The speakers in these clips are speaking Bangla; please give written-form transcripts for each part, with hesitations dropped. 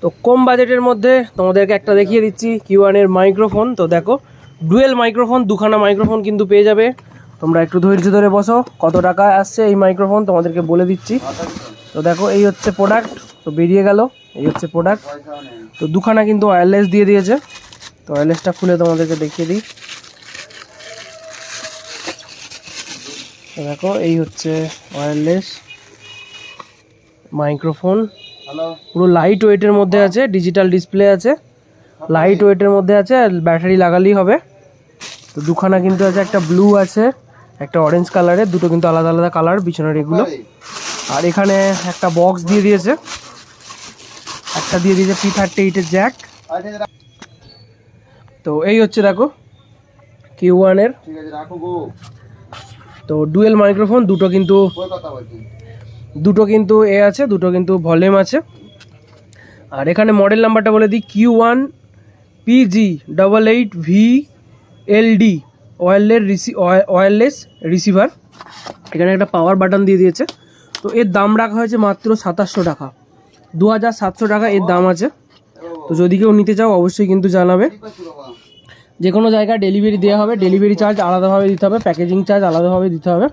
তো কম বাজেটের মধ্যে তোমাদেরকে একটা দেখিয়ে দিচ্ছি Q1 এর মাইক্রোফোন। তো দেখো ডুয়েল মাইক্রোফোন, দুখানা মাইক্রোফোন কিন্তু পেয়ে যাবে। তোমরা একটু ধৈর্য ধরে বসো, কত টাকা আসছে এই মাইক্রোফোন তোমাদেরকে বলে দিচ্ছি। তো দেখো এই হচ্ছে প্রোডাক্ট, তো বেরিয়ে গেল, এই হচ্ছে প্রোডাক্ট। তো দুখানা কিন্তু ওয়্যারলেস দিয়ে দিয়েছে। তো ওয়্যারলেসটা খুলে তোমাদেরকে দেখিয়ে দিই। তো দেখো এই হচ্ছে ওয়্যারলেস মাইক্রোফোন, পুরো লাইট ওয়েটের মধ্যে আছে, ডিজিটাল ডিসপ্লে আছে, লাইট ওয়েটের মধ্যে আছে, আর ব্যাটারি লাগালেই হবে। তো দুখানা কিন্তু আছে, একটা ব্লু আছে, একটা অরেঞ্জ কালারের, দুটো কিন্তু আলাদা আলাদা কালার পিছনের এগুলো। আর এখানে একটা বক্স দিয়ে দিয়েছে, একটা দিয়ে দিয়েছে P38 এর জ্যাক। তো এই হচ্ছে দেখো Q1 এর, তো ডুয়েল মাইক্রোফোন, দুটো কিন্তু এ আছে, দুটো কিন্তু ভলিউম আছে। আর এখানে মডেল নাম্বারটা বলে দিই, Q1 PG88VLD ওয়্যারলেস রিসিভার। এখানে একটা পাওয়ার বাটন দিয়ে দিয়েছে। তো এর দাম রাখা হয়েছে মাত্র 2700 টাকা, 2700 টাকা এর দাম আছে। তো যদি কেউ নিতে চাও অবশ্যই কিন্তু জানাবে। যে কোনো জায়গায় ডেলিভারি দেওয়া হবে, ডেলিভারি চার্জ আলাদাভাবে দিতে হবে, প্যাকেজিং চার্জ আলাদাভাবে দিতে হবে।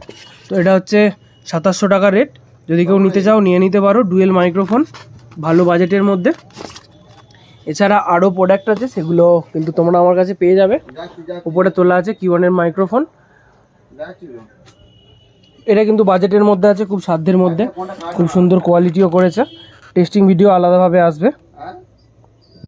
তো এটা হচ্ছে 2700 টাকা রেট। যদি কেউ নিতে চাও নিয়ে নিতে পারো, ডুয়েল মাইক্রোফোন, ভালো বাজেটের মধ্যে। এছাড়া আরও প্রোডাক্ট আছে, সেগুলো কিন্তু তোমরা আমার কাছে পেয়ে যাবে। উপরে তোলা আছে Q1 এর মাইক্রোফোন, এটা কিন্তু বাজেটের মধ্যে আছে, খুব সাধ্যের মধ্যে, খুব সুন্দর কোয়ালিটিও করেছে। টেস্টিং ভিডিও আলাদাভাবে আসবে।